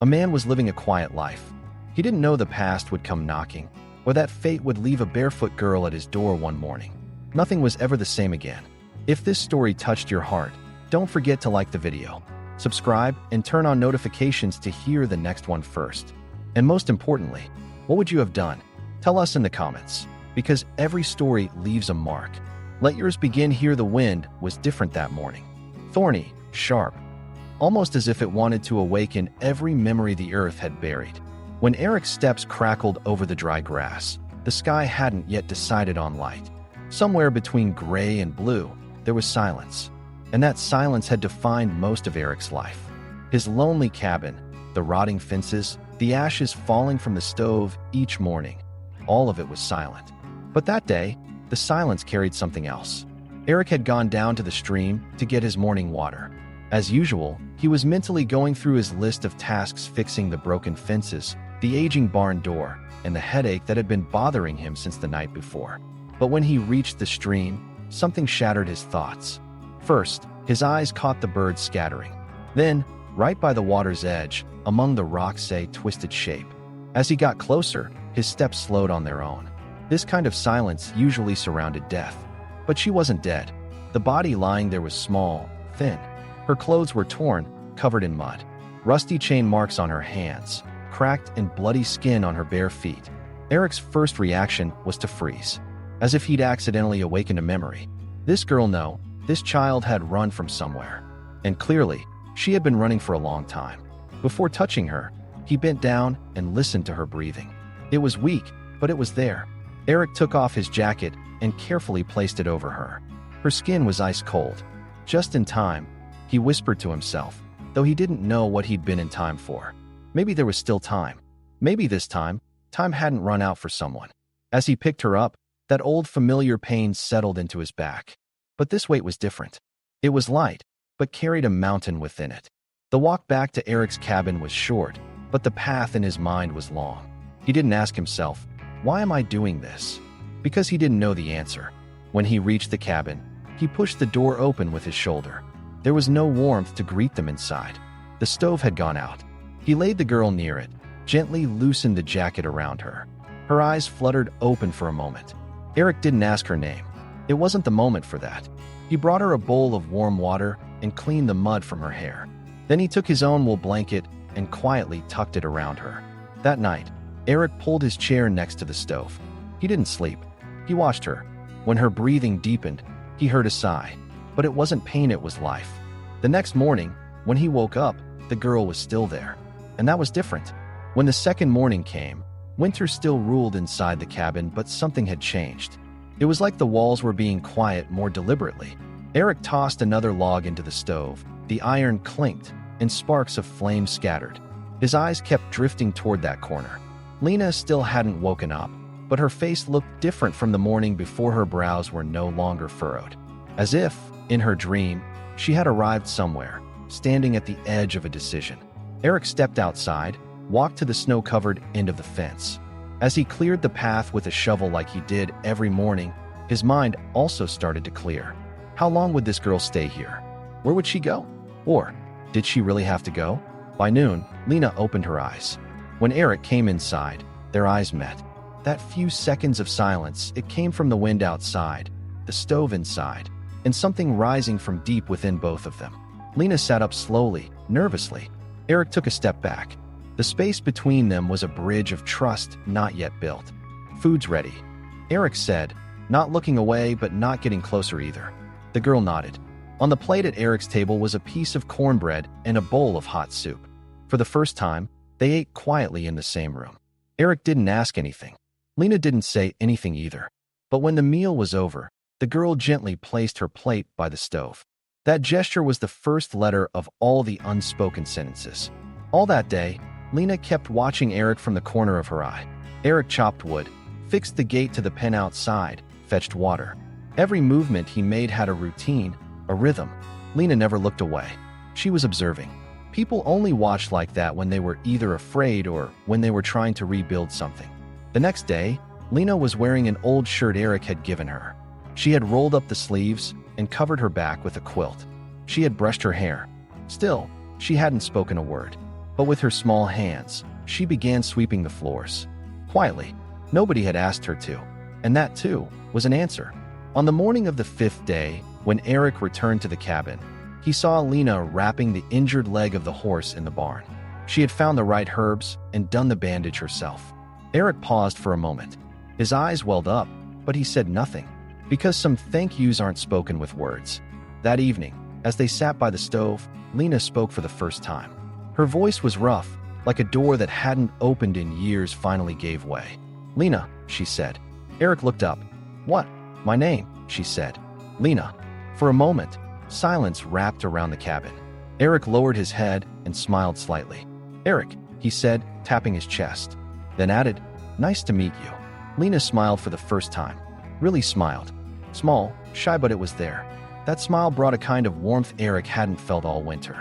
A man was living a quiet life. He didn't know the past would come knocking, or that fate would leave a barefoot girl at his door one morning. Nothing was ever the same again. If this story touched your heart, don't forget to like the video, subscribe, and turn on notifications to hear the next one first. And most importantly, what would you have done? Tell us in the comments, because every story leaves a mark. Let yours begin. Here the wind was different that morning. Thorny, sharp, almost as if it wanted to awaken every memory the earth had buried. When Eric's steps crackled over the dry grass, the sky hadn't yet decided on light. Somewhere between gray and blue, there was silence. And that silence had defined most of Eric's life. His lonely cabin, the rotting fences, the ashes falling from the stove each morning. All of it was silent. But that day, the silence carried something else. Eric had gone down to the stream to get his morning water. As usual, he was mentally going through his list of tasks, fixing the broken fences, the aging barn door, and the headache that had been bothering him since the night before. But when he reached the stream, something shattered his thoughts. First, his eyes caught the birds scattering. Then, right by the water's edge, among the rocks, a twisted shape. As he got closer, his steps slowed on their own. This kind of silence usually surrounded death. But she wasn't dead. The body lying there was small, thin. Her clothes were torn, covered in mud. Rusty chain marks on her hands, cracked and bloody skin on her bare feet. Eric's first reaction was to freeze, as if he'd accidentally awakened a memory. This girl, no, this child had run from somewhere. And clearly, she had been running for a long time. Before touching her, he bent down and listened to her breathing. It was weak, but it was there. Eric took off his jacket and carefully placed it over her. Her skin was ice cold. Just in time, he whispered to himself, though he didn't know what he'd been in time for. Maybe there was still time. Maybe this time hadn't run out for someone. As he picked her up, that old familiar pain settled into his back. But this weight was different. It was light, but carried a mountain within it. The walk back to Eric's cabin was short, but the path in his mind was long. He didn't ask himself, "Why am I doing this?" Because he didn't know the answer. When he reached the cabin, he pushed the door open with his shoulder. There was no warmth to greet them inside. The stove had gone out. He laid the girl near it, gently loosened the jacket around her. Her eyes fluttered open for a moment. Eric didn't ask her name. It wasn't the moment for that. He brought her a bowl of warm water and cleaned the mud from her hair. Then he took his own wool blanket and quietly tucked it around her. That night, Eric pulled his chair next to the stove. He didn't sleep. He watched her. When her breathing deepened, he heard a sigh. But it wasn't pain, it was life. The next morning, when he woke up, the girl was still there. And that was different. When the second morning came, winter still ruled inside the cabin, but something had changed. It was like the walls were being quiet more deliberately. Eric tossed another log into the stove. The iron clinked, and sparks of flame scattered. His eyes kept drifting toward that corner. Lena still hadn't woken up, but her face looked different from the morning before. Her brows were no longer furrowed. As if, in her dream, she had arrived somewhere, standing at the edge of a decision. Eric stepped outside, walked to the snow-covered end of the fence. As he cleared the path with a shovel like he did every morning, his mind also started to clear. How long would this girl stay here? Where would she go? Or did she really have to go? By noon, Lena opened her eyes. When Eric came inside, their eyes met. That few seconds of silence, it came from the wind outside, the stove inside, and something rising from deep within both of them. Lena sat up slowly, nervously. Eric took a step back. The space between them was a bridge of trust not yet built. "Food's ready," Eric said, not looking away but not getting closer either. The girl nodded. On the plate at Eric's table was a piece of cornbread and a bowl of hot soup. For the first time, they ate quietly in the same room. Eric didn't ask anything. Lena didn't say anything either. But when the meal was over, the girl gently placed her plate by the stove. That gesture was the first letter of all the unspoken sentences. All that day, Lena kept watching Eric from the corner of her eye. Eric chopped wood, fixed the gate to the pen outside, fetched water. Every movement he made had a routine, a rhythm. Lena never looked away. She was observing. People only watched like that when they were either afraid or when they were trying to rebuild something. The next day, Lena was wearing an old shirt Eric had given her. She had rolled up the sleeves and covered her back with a quilt. She had brushed her hair. Still, she hadn't spoken a word. but with her small hands, she began sweeping the floors. Quietly, nobody had asked her to, and that, too, was an answer. On the morning of the 5th day, when Eric returned to the cabin, he saw Lena wrapping the injured leg of the horse in the barn. She had found the right herbs and done the bandage herself. Eric paused for a moment. His eyes welled up, but he said nothing, because some thank yous aren't spoken with words. That evening, as they sat by the stove, Lena spoke for the first time. Her voice was rough, like a door that hadn't opened in years finally gave way. "Lena," she said. Eric looked up. "What?" "My name," she said. "Lena." For a moment, silence wrapped around the cabin. Eric lowered his head and smiled slightly. "Eric," he said, tapping his chest. Then added, "Nice to meet you." Lena smiled for the first time. Really smiled. Small, shy, but it was there. That smile brought a kind of warmth Eric hadn't felt all winter.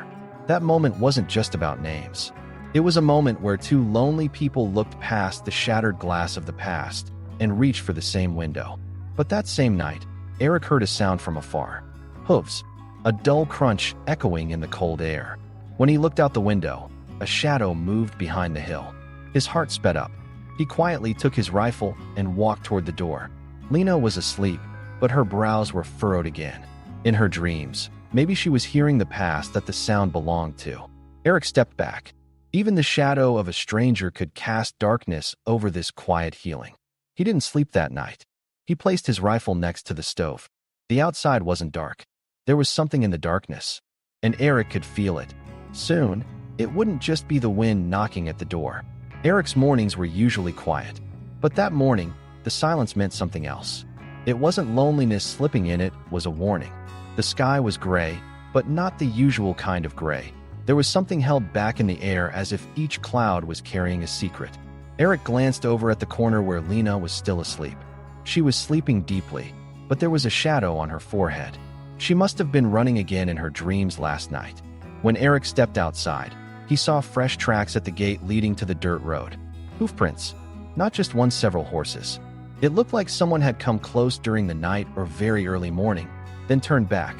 That moment wasn't just about names. It was a moment where two lonely people looked past the shattered glass of the past and reached for the same window. But that same night, Eric heard a sound from afar. Hooves. A dull crunch echoing in the cold air. When he looked out the window, a shadow moved behind the hill. His heart sped up. He quietly took his rifle and walked toward the door. Lena was asleep, but her brows were furrowed again. In her dreams, maybe she was hearing the past that the sound belonged to. Eric stepped back. Even the shadow of a stranger could cast darkness over this quiet healing. He didn't sleep that night. He placed his rifle next to the stove. The outside wasn't dark. There was something in the darkness, and Eric could feel it. Soon, it wouldn't just be the wind knocking at the door. Eric's mornings were usually quiet, but that morning, the silence meant something else. It wasn't loneliness slipping in, it was a warning. The sky was gray, but not the usual kind of gray. There was something held back in the air as if each cloud was carrying a secret. Eric glanced over at the corner where Lena was still asleep. She was sleeping deeply, but there was a shadow on her forehead. She must have been running again in her dreams last night. When Eric stepped outside, he saw fresh tracks at the gate leading to the dirt road. Hoofprints. Not just one, several horses. It looked like someone had come close during the night or very early morning, then turned back.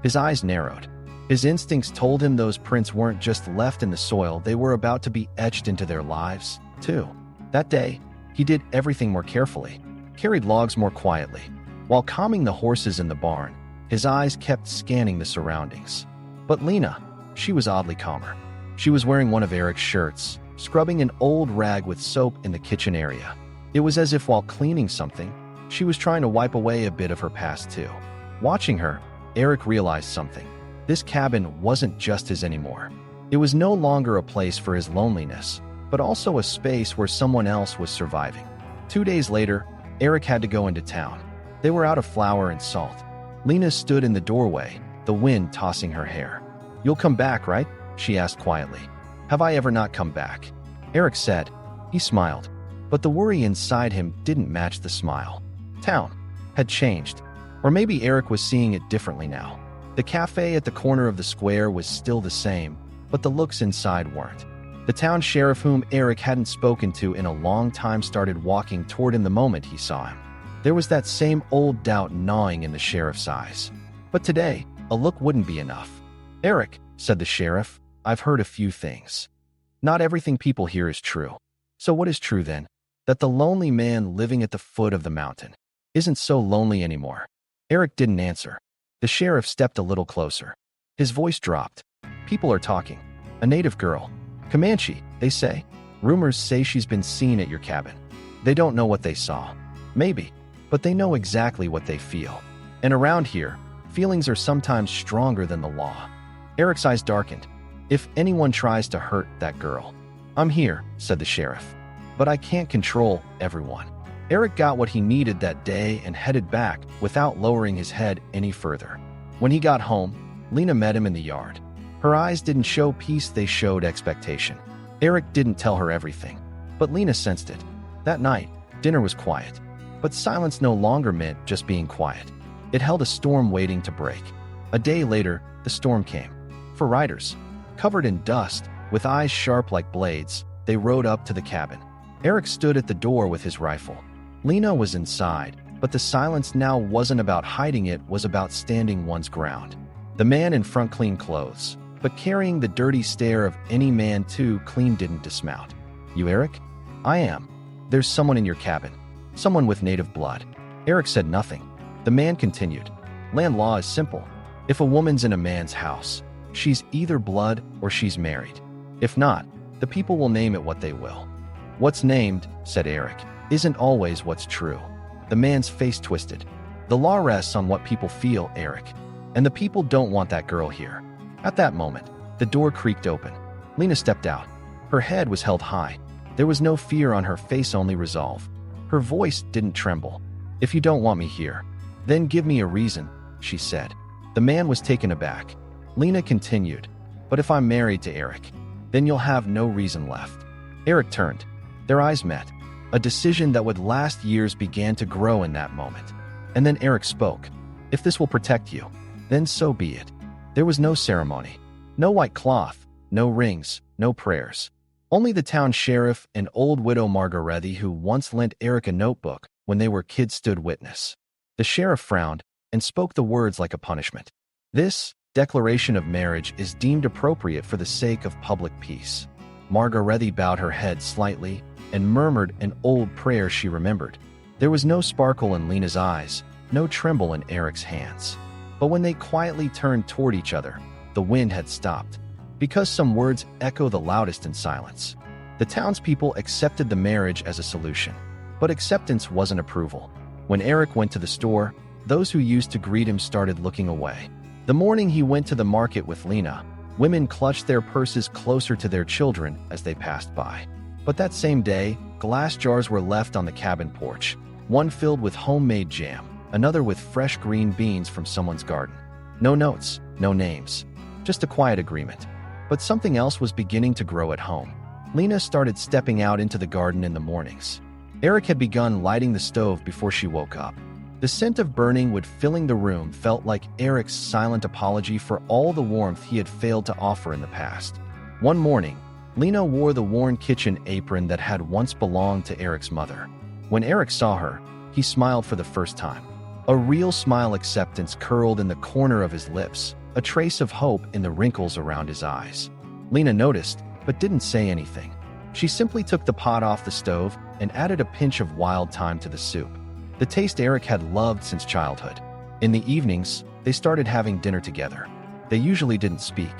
His eyes narrowed. His instincts told him those prints weren't just left in the soil, they were about to be etched into their lives, too. That day, he did everything more carefully, carried logs more quietly. While calming the horses in the barn, his eyes kept scanning the surroundings. But Lena, she was oddly calmer. She was wearing one of Eric's shirts, scrubbing an old rag with soap in the kitchen area. It was as if while cleaning something, she was trying to wipe away a bit of her past too. Watching her, Eric realized something. This cabin wasn't just his anymore. It was no longer a place for his loneliness, but also a space where someone else was surviving. 2 days later, Eric had to go into town. They were out of flour and salt. Lena stood in the doorway, the wind tossing her hair. "You'll come back, right?" she asked quietly. "Have I ever not come back?" Eric said. He smiled, but the worry inside him didn't match the smile. Town had changed, or maybe Eric was seeing it differently now. The cafe at the corner of the square was still the same, but the looks inside weren't. The town sheriff, whom Eric hadn't spoken to in a long time, started walking toward him the moment he saw him. There was that same old doubt gnawing in the sheriff's eyes. But today, a look wouldn't be enough. "Eric," said the sheriff, "I've heard a few things. Not everything people hear is true. So what is true then? That the lonely man living at the foot of the mountain isn't so lonely anymore." Eric didn't answer. The sheriff stepped a little closer. His voice dropped. "People are talking. A native girl. Comanche, they say. Rumors say she's been seen at your cabin. They don't know what they saw. Maybe. But they know exactly what they feel. And around here, feelings are sometimes stronger than the law." Eric's eyes darkened. "If anyone tries to hurt that girl, I'm here," said the sheriff. "But I can't control everyone." Eric got what he needed that day and headed back without lowering his head any further. When he got home, Lena met him in the yard. Her eyes didn't show peace, they showed expectation. Eric didn't tell her everything, but Lena sensed it. That night, dinner was quiet. But silence no longer meant just being quiet. It held a storm waiting to break. A day later, the storm came. For riders, covered in dust, with eyes sharp like blades, they rode up to the cabin. Eric stood at the door with his rifle. Lena was inside, but the silence now wasn't about hiding, it was about standing one's ground. The man in front, clean clothes, but carrying the dirty stare of any man too clean didn't dismount. "You Eric?" "I am. There's someone in your cabin. Someone with native blood." Eric said nothing. The man continued. "Land law is simple. If a woman's in a man's house, she's either blood or she's married. If not, the people will name it what they will." "What's named," said Eric, "isn't always what's true." The man's face twisted. "The law rests on what people feel, Eric. And the people don't want that girl here." At that moment, the door creaked open. Lena stepped out. Her head was held high. There was no fear on her face, only resolve. Her voice didn't tremble. "If you don't want me here, then give me a reason," she said. The man was taken aback. Lena continued, "But if I'm married to Eric, then you'll have no reason left." Eric turned. Their eyes met. A decision that would last years began to grow in that moment. And then Eric spoke. "If this will protect you, then so be it." There was no ceremony. No white cloth, no rings, no prayers. Only the town sheriff and old widow Margaretti, who once lent Eric a notebook when they were kids, stood witness. The sheriff frowned and spoke the words like a punishment. "This declaration of marriage is deemed appropriate for the sake of public peace." Margaretti bowed her head slightly and murmured an old prayer she remembered. There was no sparkle in Lena's eyes, no tremble in Eric's hands. But when they quietly turned toward each other, the wind had stopped. Because some words echo the loudest in silence. The townspeople accepted the marriage as a solution. But acceptance wasn't approval. When Eric went to the store, those who used to greet him started looking away. The morning he went to the market with Lena, women clutched their purses closer to their children as they passed by. But that same day, glass jars were left on the cabin porch, one filled with homemade jam, another with fresh green beans from someone's garden. No notes, no names, just a quiet agreement. But something else was beginning to grow at home. Lena started stepping out into the garden in the mornings. Eric had begun lighting the stove before she woke up. The scent of burning wood filling the room felt like Eric's silent apology for all the warmth he had failed to offer in the past. One morning, Lena wore the worn kitchen apron that had once belonged to Eric's mother. When Eric saw her, he smiled for the first time. A real smile. Acceptance curled in the corner of his lips, a trace of hope in the wrinkles around his eyes. Lena noticed, but didn't say anything. She simply took the pot off the stove and added a pinch of wild thyme to the soup. The taste Eric had loved since childhood. In the evenings, they started having dinner together. They usually didn't speak,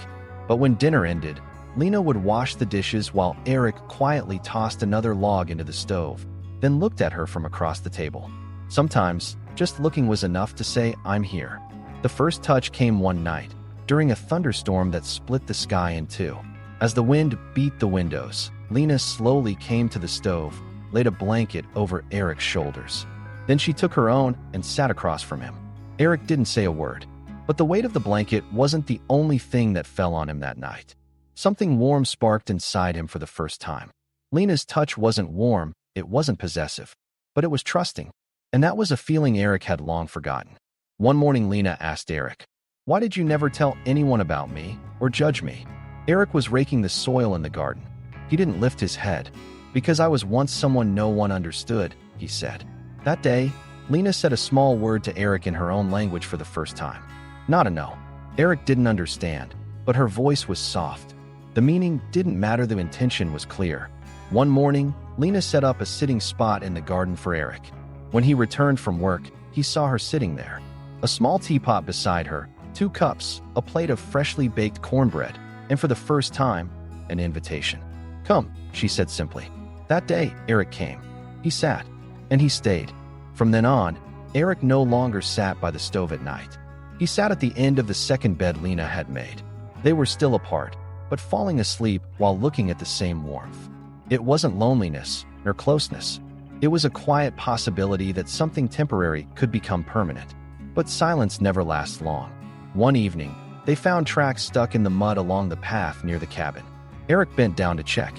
but when dinner ended, Lena would wash the dishes while Eric quietly tossed another log into the stove, then looked at her from across the table. Sometimes, just looking was enough to say, "I'm here." The first touch came one night, during a thunderstorm that split the sky in two. As the wind beat the windows, Lena slowly came to the stove, laid a blanket over Eric's shoulders. Then she took her own and sat across from him. Eric didn't say a word, but the weight of the blanket wasn't the only thing that fell on him that night. Something warm sparked inside him for the first time. Lena's touch wasn't warm, it wasn't possessive, but it was trusting, and that was a feeling Eric had long forgotten. One morning Lena asked Eric, "Why did you never tell anyone about me or judge me?" Eric was raking the soil in the garden. He didn't lift his head. "Because I was once someone no one understood," he said. That day, Lena said a small word to Eric in her own language for the first time. Not a no. Eric didn't understand, but her voice was soft. The meaning didn't matter, the intention was clear. One morning, Lena set up a sitting spot in the garden for Eric. When he returned from work, he saw her sitting there. A small teapot beside her, 2 cups, a plate of freshly baked cornbread, and for the first time, an invitation. "Come," she said simply. That day, Eric came. He sat, and he stayed. From then on, Eric no longer sat by the stove at night. He sat at the end of the second bed Lena had made. They were still apart, but falling asleep while looking at the same warmth. It wasn't loneliness nor closeness. It was a quiet possibility that something temporary could become permanent. But silence never lasts long. One evening, they found tracks stuck in the mud along the path near the cabin. Eric bent down to check.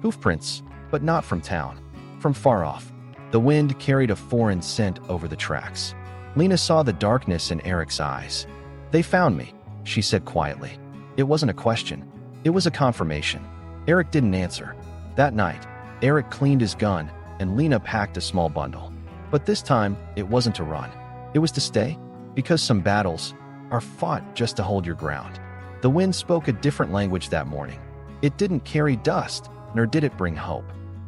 Hoofprints, but not from town. From far off. The wind carried a foreign scent over the tracks. Lena saw the darkness in Eric's eyes. "They found me," she said quietly. It wasn't a question. It was a confirmation. Eric didn't answer. That night, Eric cleaned his gun, and Lena packed a small bundle. But this time, it wasn't to run. It was to stay, because some battles are fought just to hold your ground. The wind spoke a different language that morning. It didn't carry dust, nor did it bring hope.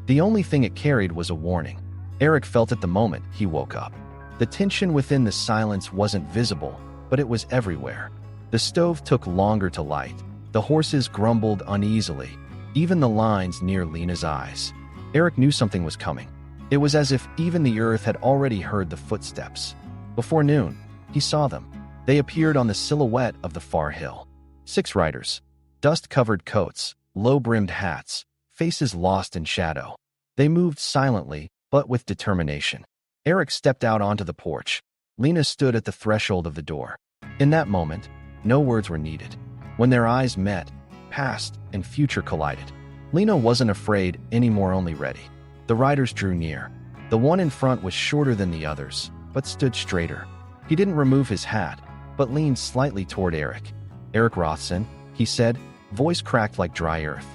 The only thing it carried was a warning. Eric felt it the moment he woke up. The tension within the silence wasn't visible, but it was everywhere. The stove took longer to light. The horses grumbled uneasily, even the lines near Lena's eyes. Eric knew something was coming. It was as if even the earth had already heard the footsteps. Before noon, he saw them. They appeared on the silhouette of the far hill. 6 riders. Dust-covered coats, low-brimmed hats, faces lost in shadow. They moved silently, but with determination. Eric stepped out onto the porch. Lena stood at the threshold of the door. In that moment, no words were needed. When their eyes met, past and future collided. Lena wasn't afraid anymore, only ready. The riders drew near. The one in front was shorter than the others, but stood straighter. He didn't remove his hat, but leaned slightly toward Eric. "Eric Rothson," he said, voice cracked like dry earth.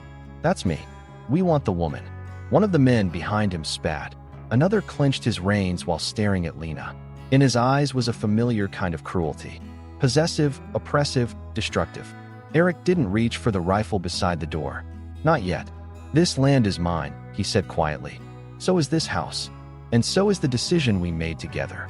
"That's me. We want the woman." One of the men behind him spat. Another clenched his reins while staring at Lena. In his eyes was a familiar kind of cruelty. Possessive, oppressive, destructive. Eric didn't reach for the rifle beside the door. "Not yet. This land is mine," he said quietly. "So is this house. And so is the decision we made together."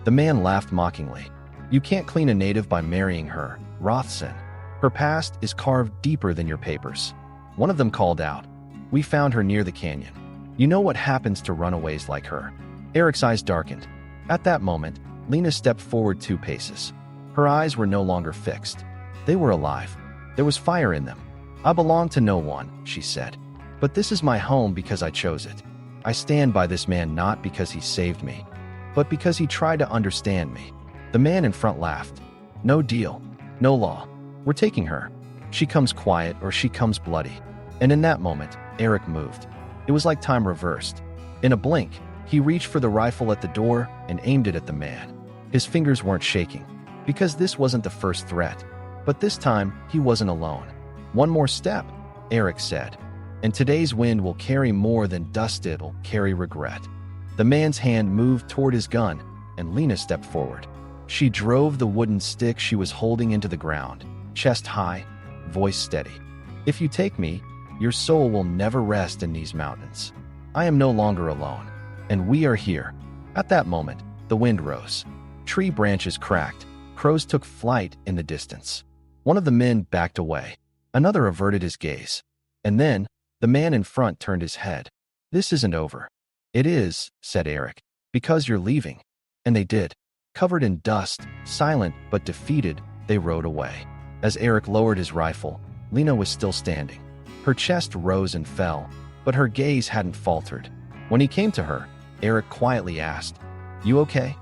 The man laughed mockingly. "You can't clean a native by marrying her, Rothson. Her past is carved deeper than your papers." One of them called out. "We found her near the canyon. You know what happens to runaways like her." Eric's eyes darkened. At that moment, Lena stepped forward 2 paces. Her eyes were no longer fixed. They were alive. There was fire in them. "I belong to no one," she said. "But this is my home because I chose it. I stand by this man not because he saved me, but because he tried to understand me." The man in front laughed. "No deal. No law. We're taking her. She comes quiet or she comes bloody." And in that moment, Eric moved. It was like time reversed. In a blink, he reached for the rifle at the door and aimed it at the man. His fingers weren't shaking, because this wasn't the first threat. But this time, he wasn't alone. "One more step," Eric said. "And today's wind will carry more than dust, it'll carry regret." The man's hand moved toward his gun, and Lena stepped forward. She drove the wooden stick she was holding into the ground, chest high, voice steady. "If you take me, your soul will never rest in these mountains. I am no longer alone, and we are here." At that moment, the wind rose. Tree branches cracked. Crows took flight in the distance. One of the men backed away. Another averted his gaze. And then, the man in front turned his head. "This isn't over." "It is," said Eric, "because you're leaving." And they did. Covered in dust, silent but defeated, they rode away. As Eric lowered his rifle, Lena was still standing. Her chest rose and fell, but her gaze hadn't faltered. When he came to her, Eric quietly asked, "You okay?"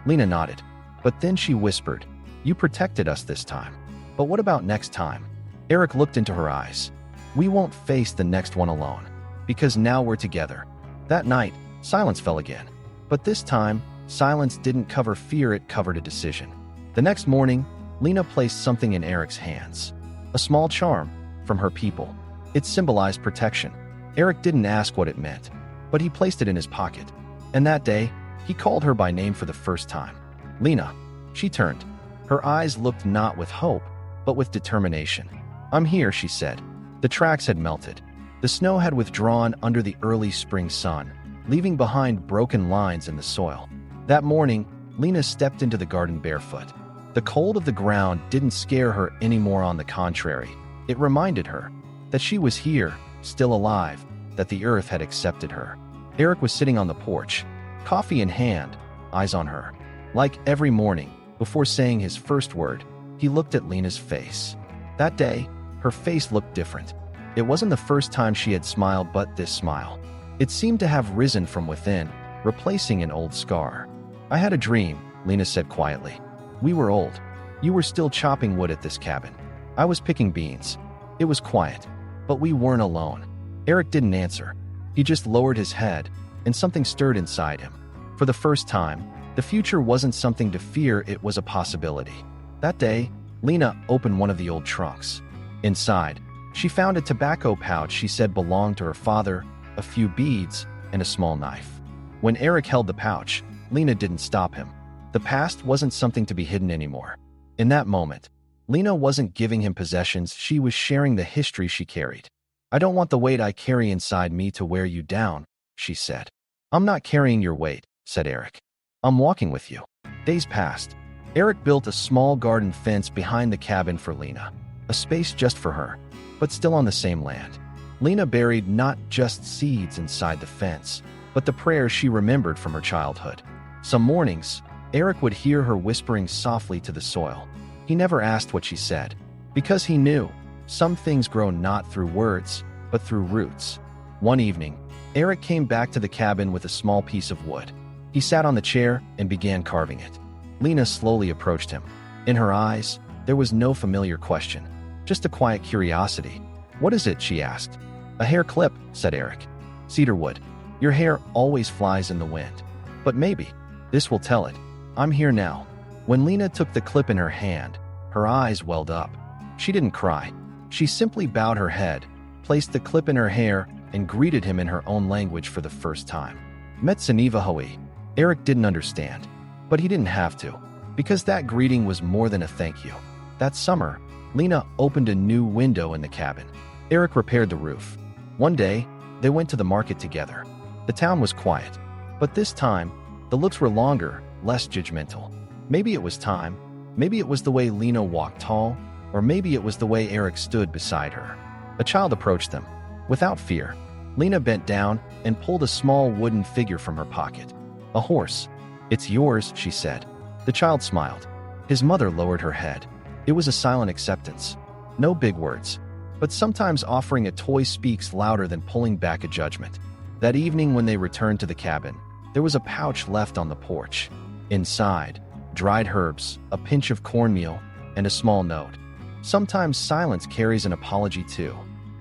Lena nodded. But then she whispered, "You protected us this time. But what about next time?" Eric looked into her eyes. "We won't face the next one alone, because now we're together." That night, silence fell again. But this time, silence didn't cover fear, it covered a decision. The next morning, Lena placed something in Eric's hands. A small charm from her people. It symbolized protection. Eric didn't ask what it meant, but he placed it in his pocket. And that day, he called her by name for the first time. "Lena." She turned. Her eyes looked not with hope, but with determination. "I'm here," she said. The tracks had melted. The snow had withdrawn under the early spring sun, leaving behind broken lines in the soil. That morning, Lena stepped into the garden barefoot. The cold of the ground didn't scare her anymore, on the contrary. It reminded her that she was here, still alive, that the earth had accepted her. Eric was sitting on the porch, coffee in hand, eyes on her. Like every morning, before saying his first word, he looked at Lena's face. That day, her face looked different. It wasn't the first time she had smiled, but this smile. It seemed to have risen from within, replacing an old scar. "I had a dream," Lena said quietly. "We were old. You were still chopping wood at this cabin. I was picking beans. It was quiet, but we weren't alone." Eric didn't answer. He just lowered his head, and something stirred inside him. For the first time, the future wasn't something to fear, it was a possibility. That day, Lena opened one of the old trunks. Inside, she found a tobacco pouch she said belonged to her father, a few beads, and a small knife. When Eric held the pouch, Lena didn't stop him. The past wasn't something to be hidden anymore. In that moment, Lena wasn't giving him possessions, she was sharing the history she carried. "I don't want the weight I carry inside me to wear you down," she said. "I'm not carrying your weight," said Eric. "I'm walking with you." Days passed. Eric built a small garden fence behind the cabin for Lena, a space just for her, but still on the same land. Lena buried not just seeds inside the fence, but the prayers she remembered from her childhood. Some mornings, Eric would hear her whispering softly to the soil. He never asked what she said, because he knew some things grow not through words, but through roots. One evening, Eric came back to the cabin with a small piece of wood. He sat on the chair and began carving it. Lena slowly approached him. In her eyes, there was no familiar question, just a quiet curiosity. "What is it?" she asked. "A hair clip," said Eric. "Cedar wood. Your hair always flies in the wind. But maybe this will tell it. I'm here now." When Lena took the clip in her hand, her eyes welled up. She didn't cry. She simply bowed her head, placed the clip in her hair, and greeted him in her own language for the first time. Metsanivahoe. Eric didn't understand, but he didn't have to, because that greeting was more than a thank you. That summer, Lena opened a new window in the cabin. Eric repaired the roof. One day, they went to the market together. The town was quiet, but this time, the looks were longer, less judgmental. Maybe it was time, maybe it was the way Lena walked tall, or maybe it was the way Eric stood beside her. A child approached them. Without fear, Lena bent down and pulled a small wooden figure from her pocket. "A horse. It's yours," she said. The child smiled. His mother lowered her head. It was a silent acceptance. No big words, but sometimes offering a toy speaks louder than pulling back a judgment. That evening when they returned to the cabin, there was a pouch left on the porch. Inside, dried herbs, a pinch of cornmeal, and a small note. Sometimes silence carries an apology too.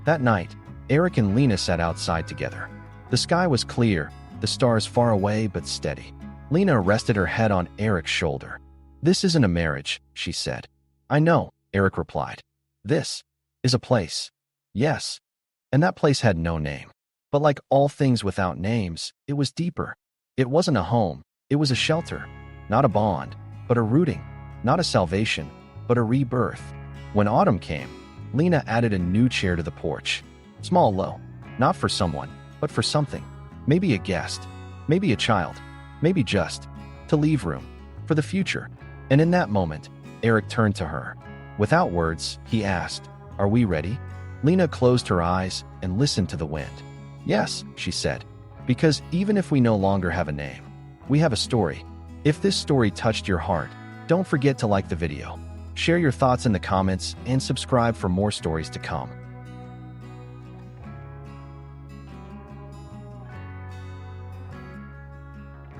That night, Eric and Lena sat outside together. The sky was clear, the stars far away but steady. Lena rested her head on Eric's shoulder. "This isn't a marriage," she said. "I know," Eric replied. "This is a place." Yes, and that place had no name. But like all things without names, it was deeper. It wasn't a home, it was a shelter. Not a bond, but a rooting. Not a salvation, but a rebirth. When autumn came, Lena added a new chair to the porch. Small, low. Not for someone, but for something. Maybe a guest. Maybe a child. Maybe just to leave room for the future. And in that moment, Eric turned to her. Without words, he asked, "Are we ready?" Lena closed her eyes and listened to the wind. "Yes," she said, "because even if we no longer have a name, we have a story." If this story touched your heart, don't forget to like the video, share your thoughts in the comments, and subscribe for more stories to come.